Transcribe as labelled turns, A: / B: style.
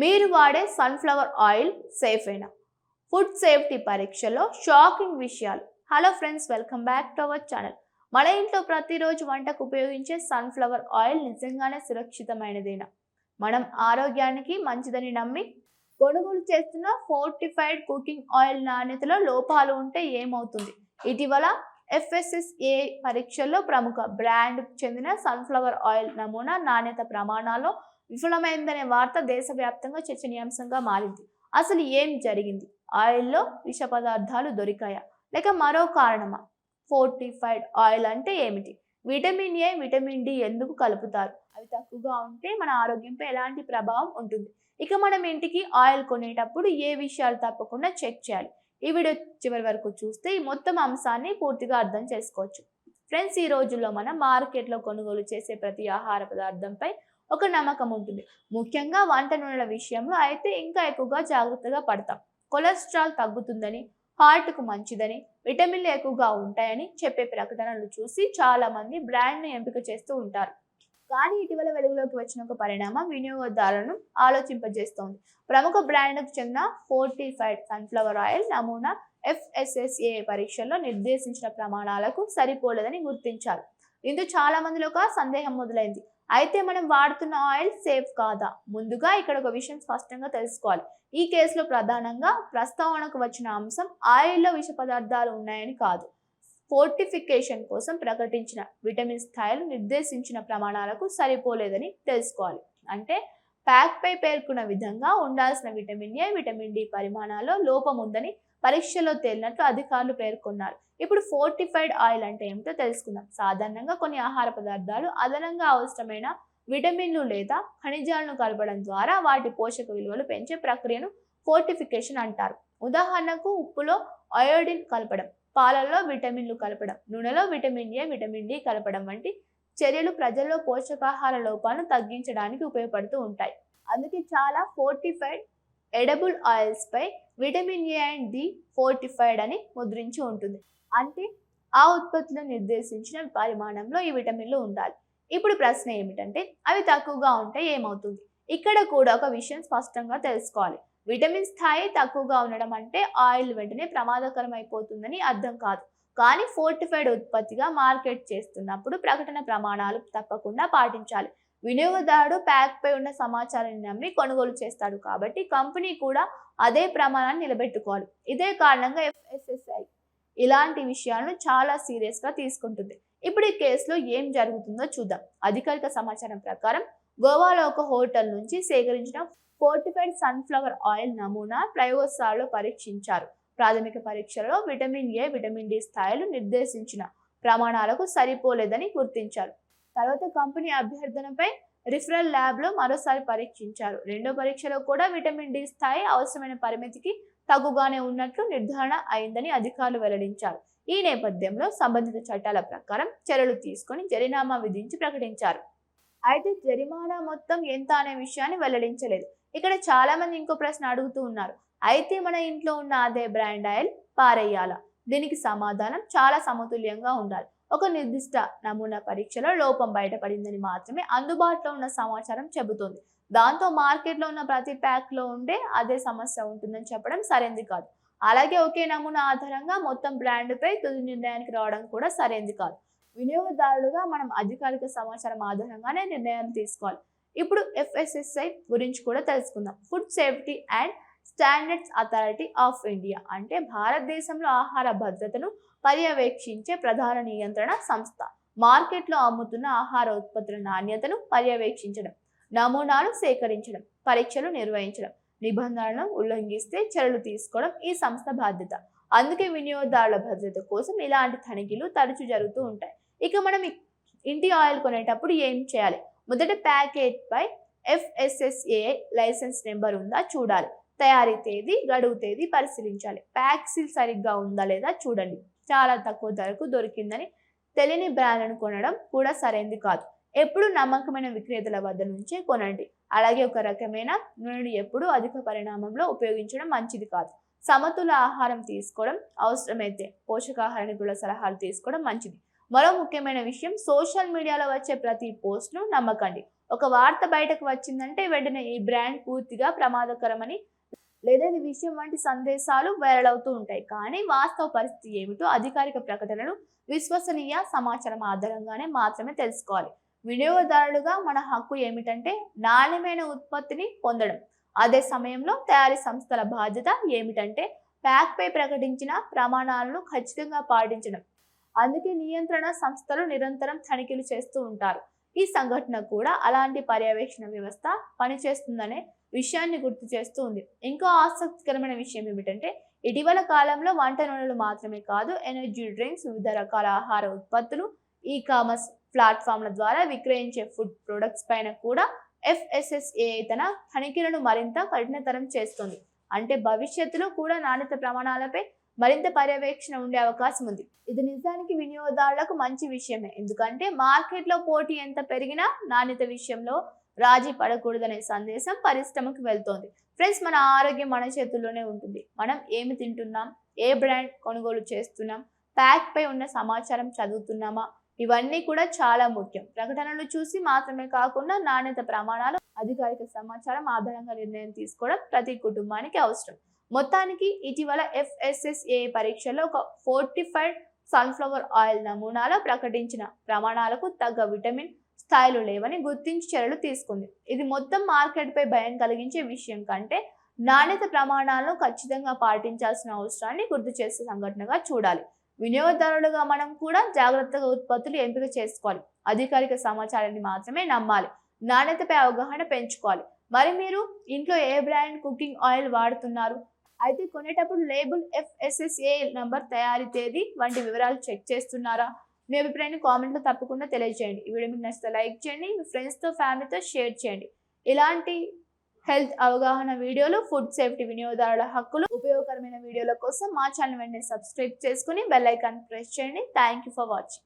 A: మీరు వాడే sunflower oil సేఫేనా? Food safety పరీక్షలో షాకింగ్ విషయాలు. Hello friends, welcome back to our channel. మన ఇంట్లో ప్రతిరోజు వంటకు ఉపయోగించే సన్ఫ్లవర్ ఆయిల్ నిజంగానే సురక్షితమైనదేనా? మనం ఆరోగ్యానికి మంచిదని నమ్మి కొనుగోలు చేస్తున్న ఫోర్టిఫైడ్ కుకింగ్ ఆయిల్ నాణ్యతలో లోపాలు ఉంటే ఏమవుతుంది? ఇటీవల FSSAI పరీక్షల్లో ప్రముఖ బ్రాండ్కు చెందిన సన్ఫ్లవర్ ఆయిల్ నమూనా నాణ్యత ప్రమాణాల్లో విఫలమైందనే వార్త దేశవ్యాప్తంగా చర్చనీయాంశంగా మారింది. అసలు ఏం జరిగింది? ఆయిల్లో విష పదార్థాలు దొరికాయా, లేక మరో కారణమా? ఫోర్టిఫైడ్ ఆయిల్ అంటే ఏమిటి? విటమిన్ ఏ, విటమిన్ డి ఎందుకు కలుపుతారు? అవి తక్కువగా ఉంటే మన ఆరోగ్యంపై ఎలాంటి ప్రభావం ఉంటుంది? ఇక మనం ఇంటికి ఆయిల్ కొనేటప్పుడు ఏ విషయాలు తప్పకుండా చెక్ చేయాలి? ఈ వీడియో చివరి వరకు చూస్తే ఈ మొత్తం అంశాన్ని పూర్తిగా అర్థం చేసుకోవచ్చు. ఫ్రెండ్స్, ఈ రోజుల్లో మనం మార్కెట్లో కొనుగోలు చేసే ప్రతి ఆహార పదార్థంపై ఒక నమ్మకం ఉంటుంది. ముఖ్యంగా వంట నూనెల విషయంలో అయితే ఇంకా ఎక్కువగా జాగ్రత్తగా పడతాం. కొలెస్ట్రాల్ తగ్గుతుందని, హార్ట్కు మంచిదని, విటమిన్లు ఎక్కువగా ఉంటాయని చెప్పే ప్రకటనలు చూసి చాలా మంది బ్రాండ్ను ఎంపిక చేస్తూ ఉంటారు. కానీ ఇటీవల వెలుగులోకి వచ్చిన ఒక పరిణామం వినియోగదారులను ఆలోచింపజేస్తోంది. ప్రముఖ బ్రాండ్కు చెందిన ఫోర్టిఫైడ్ సన్ఫ్లవర్ ఆయిల్ నమూనా FSSAI పరీక్షల్లో నిర్దేశించిన ప్రమాణాలకు సరిపోలేదని గుర్తించారు. దీంతో చాలా మందిలో ఒక సందేహం మొదలైంది. అయితే మనం వాడుతున్న ఆయిల్ సేఫ్ కాదా? ముందుగా ఇక్కడ ఒక విషయం స్పష్టంగా తెలుసుకోవాలి. ఈ కేసులో ప్రధానంగా ప్రస్తావనకు వచ్చిన అంశం ఆయిల్లో విష పదార్థాలు ఉన్నాయని కాదు, ఫోర్టిఫికేషన్ కోసం ప్రకటించిన విటమిన్ స్థాయిలు నిర్దేశించిన ప్రమాణాలకు సరిపోలేదని తెలుసుకోవాలి. అంటే ప్యాక్ పై పేర్కొన్న విధంగా ఉండాల్సిన విటమిన్ ఏ, విటమిన్ డి పరిమాణాల్లో లోపం ఉందని పరీక్షలో తేలినట్లు అధికారులు పేర్కొన్నారు. ఇప్పుడు ఫోర్టిఫైడ్ ఆయిల్ అంటే ఏమిటో తెలుసుకుందాం. సాధారణంగా కొన్ని ఆహార పదార్థాలు అదనంగా అవసరమైన విటమిన్లు లేదా ఖనిజాలను కలపడం ద్వారా వాటి పోషక విలువలు పెంచే ప్రక్రియను ఫోర్టిఫికేషన్ అంటారు. ఉదాహరణకు ఉప్పులో అయోడిన్ కలపడం, పాలల్లో విటమిన్లు కలపడం, నూనెలో విటమిన్ ఏ, విటమిన్ డి కలపడం వంటి చర్యలు ప్రజల్లో పోషకాహార లోపాలను తగ్గించడానికి ఉపయోగపడుతూ ఉంటాయి. అందుకే చాలా ఫోర్టిఫైడ్ ఎడబుల్ ఆయిల్స్ పై vitamin A and D fortified అని ముద్రించి ఉంటుంది. అంటే ఆ ఉత్పత్తిలో నిర్దేశించిన పరిమాణంలో ఈ విటమిన్లు ఉండాలి. ఇప్పుడు ప్రశ్న ఏమిటంటే, అవి తక్కువగా ఉంటే ఏమవుతుంది? ఇక్కడ కూడా ఒక విషయం స్పష్టంగా తెలుసుకోవాలి. విటమిన్ స్థాయి తక్కువగా ఉండడం అంటే ఆయిల్ వెంటనే ప్రమాదకరం అయిపోతుందని అర్థం కాదు. కానీ ఫోర్టిఫైడ్ ఉత్పత్తిగా మార్కెట్ చేస్తున్నప్పుడు ప్రకటన ప్రమాణాలు తప్పకుండా పాటించాలి. వినియోగదారుడు ప్యాక్ పై ఉన్న సమాచారాన్ని నమ్మి కొనుగోలు చేస్తాడు కాబట్టి కంపెనీ కూడా అదే ప్రమాణాన్ని నిలబెట్టుకోవాలి. ఇదే కారణంగా FSSAI ఇలాంటి విషయాలను చాలా సీరియస్గా తీసుకుంటుంది. ఇప్పుడు ఈ కేసులో ఏం జరుగుతుందో చూద్దాం. అధికారిక సమాచారం ప్రకారం గోవాలో ఒక హోటల్ నుంచి సేకరించిన ఫోర్టిఫైడ్ సన్ఫ్లవర్ ఆయిల్ నమూనా ప్రయోగశాలలో పరీక్షించారు. ప్రాథమిక పరీక్షలలో విటమిన్ ఏ, విటమిన్ డి స్థాయిలు నిర్దేశించిన ప్రమాణాలకు సరిపోలేదని గుర్తించారు. తర్వాత కంపెనీ అభ్యర్థనపై రిఫరల్ ల్యాబ్లో మరోసారి పరీక్షించారు. రెండో పరీక్షలో కూడా విటమిన్ డి స్థాయి అవసరమైన పరిమితికి తగ్గుగానే ఉన్నట్లు నిర్ధారణ అయిందని అధికారులు వెల్లడించారు. ఈ నేపథ్యంలో సంబంధిత చట్టాల ప్రకారం చర్యలు తీసుకొని జరిమానా విధించి ప్రకటించారు. అయితే జరిమానా మొత్తం ఎంత అనే విషయాన్ని వెల్లడించలేదు. ఇక్కడ చాలా మంది ఇంకో ప్రశ్న అడుగుతూ ఉన్నారు. అయితే మన ఇంట్లో ఉన్న అదే బ్రాండ్ ఆయిల్ పారేయాలా? దీనికి సమాధానం చాలా సమతుల్యంగా ఉండాలి. ఒక నిర్దిష్ట నమూనా పరీక్షలో లోపం బయటపడిందని మాత్రమే అందుబాటులో ఉన్న సమాచారం చెబుతోంది. దాంతో మార్కెట్లో ఉన్న ప్రతి ప్యాక్లో ఉండే అదే సమస్య ఉంటుందని చెప్పడం సరైనది కాదు. అలాగే ఒకే నమూనా ఆధారంగా మొత్తం బ్రాండ్పై తుది నిర్ణయానికి రావడం కూడా సరైనది కాదు. వినియోగదారులుగా మనం అధికారిక సమాచారం ఆధారంగానే నిర్ణయాన్ని తీసుకోవాలి. ఇప్పుడు FSSAI గురించి కూడా తెలుసుకుందాం. Food safety and standards authority of India అంటే భారతదేశంలో ఆహార భద్రతను పర్యవేక్షించే ప్రధాన నియంత్రణ సంస్థ. మార్కెట్లో అమ్ముతున్న ఆహార ఉత్పత్తుల నాణ్యతను పర్యవేక్షించడం, నమూనాలు సేకరించడం, పరీక్షలు నిర్వహించడం, నిబంధనలను ఉల్లంఘిస్తే చర్యలు తీసుకోవడం ఈ సంస్థ బాధ్యత. అందుకే వినియోగదారుల భద్రత కోసం ఇలాంటి తనిఖీలు తరచూ జరుగుతూ ఉంటాయి. ఇక మనం ఇంటి ఆయిల్ కొనేటప్పుడు ఏం చేయాలి? మొదట ప్యాకేజ్ పై FSSAI లైసెన్స్ నెంబర్ ఉందా చూడాలి. తయారీ తేదీ, గడువు తేదీ పరిశీలించాలి. ప్యాక్ సీల్ సరిగ్గా ఉందా లేదా చూడండి. చాలా తక్కువ ధరకు దొరికిందని తెలియని బ్రాండ్లను కొనడం కూడా సరైనది కాదు. ఎప్పుడు నమ్మకమైన విక్రేతల వద్ద నుంచే కొనండి. అలాగే ఒక రకమైన నూనెను ఎప్పుడూ అధిక పరిమాణంలో ఉపయోగించడం మంచిది కాదు. సమతుల ఆహారం తీసుకోవడం, అవసరమైతే పోషకాహార నిపుణుల సలహాలు తీసుకోవడం మంచిది. మరో ముఖ్యమైన విషయం, సోషల్ మీడియాలో వచ్చే ప్రతి పోస్ట్ను నమ్మకండి. ఒక వార్త బయటకు వచ్చిందంటే వెంటనే ఈ బ్రాండ్ పూర్తిగా ప్రమాదకరమని లేదా ఇది విషయం వంటి సందేశాలు వైరల్ అవుతూ ఉంటాయి. కానీ వాస్తవ పరిస్థితి ఏమిటో అధికారిక ప్రకటనలు విశ్వసనీయ సమాచారం ఆధారంగానే మాత్రమే తెలుసుకోవాలి. వినియోగదారులుగా మన హక్కు ఏమిటంటే నాణ్యమైన ఉత్పత్తిని పొందడం. అదే సమయంలో తయారీ సంస్థల బాధ్యత ఏమిటంటే ప్యాక్ పై ప్రకటించిన ప్రమాణాలను ఖచ్చితంగా పాటించడం. అందుకే నియంత్రణ సంస్థలు నిరంతరం తనిఖీలు చేస్తూ ఉంటారు. ఈ సంఘటన కూడా అలాంటి పర్యవేక్షణ వ్యవస్థ పనిచేస్తుందనే విషయాన్ని గుర్తు చేస్తూ ఉంది. ఇంకో ఆసక్తికరమైన విషయం ఏమిటంటే ఇటీవల కాలంలో వంట నూనెలు మాత్రమే కాదు, ఎనర్జీ డ్రింక్స్, వివిధ రకాల ఆహార ఉత్పత్తులు, ఈ కామర్స్ ప్లాట్ఫామ్ల ద్వారా విక్రయించే ఫుడ్ ప్రొడక్ట్స్ పైన కూడా FSSAI తన తనిఖీలను మరింత కఠినతరం చేస్తుంది. అంటే భవిష్యత్తులో కూడా నాణ్యత ప్రమాణాలపై మరింత పర్యవేక్షణ ఉండే అవకాశం ఉంది. ఇది నిజానికి వినియోగదారులకు మంచి విషయమే. ఎందుకంటే మార్కెట్లో పోటీ ఎంత పెరిగినా నాణ్యత విషయంలో రాజీ పడకూడదనే సందేశం పరిశ్రమకు వెళ్తోంది. ఫ్రెండ్స్, మన ఆరోగ్యం మన చేతుల్లోనే ఉంటుంది. మనం ఏమి తింటున్నాం, ఏ బ్రాండ్ కొనుగోలు చేస్తున్నాం, ప్యాక్ పై ఉన్న సమాచారం చదువుతున్నామా, ఇవన్నీ కూడా చాలా ముఖ్యం. ప్రకటనలు చూసి మాత్రమే కాకుండా నాణ్యత ప్రమాణాలు, అధికారిక సమాచారం ఆధారంగా నిర్ణయం తీసుకోవడం ప్రతి కుటుంబానికి అవసరం. మొత్తానికి ఇటీవల FSSAI పరీక్షలో ఒక ఫోర్టిఫైడ్ సన్ఫ్లవర్ ఆయిల్ నమూనాలో ప్రకటించిన ప్రమాణాలకు తగ్గ విటమిన్ స్థాయిలు లేవని గుర్తించి చర్యలు తీసుకుంది. ఇది మొత్తం మార్కెట్ పై భయం కలిగించే విషయం కంటే నాణ్యత ప్రమాణాలను ఖచ్చితంగా పాటించాల్సిన అవసరాన్ని గుర్తు చేసే సంఘటనగా చూడాలి. వినియోగదారులుగా మనం కూడా జాగ్రత్తగా ఉత్పత్తులు ఎంపిక చేసుకోవాలి. అధికారిక సమాచారాన్ని మాత్రమే నమ్మాలి. నాణ్యతపై అవగాహన పెంచుకోవాలి. మరి మీరు ఇంట్లో ఏ బ్రాండ్ కుకింగ్ ఆయిల్ వాడుతున్నారు? అయితే కొనేటప్పుడు లేబుల్, FSSAI నంబర్, తయారీ తేదీ వంటి వివరాలు చెక్ చేస్తున్నారా? మీ అభిప్రాయాన్ని కామెంట్లో తప్పకుండా తెలియజేయండి. ఈ వీడియో మీకు నచ్చితే లైక్ చేయండి, మీ ఫ్రెండ్స్తో ఫ్యామిలీతో షేర్ చేయండి. ఇలాంటి హెల్త్ అవగాహన వీడియోలు, ఫుడ్ సేఫ్టీ, వినియోగదారుల హక్కులు, ఉపయోగకరమైన వీడియోల కోసం మా ఛానల్ వెంటనే సబ్స్క్రైబ్ చేసుకుని బెల్ ఐకాన్ ప్రెస్ చేయండి. Thank you for watching.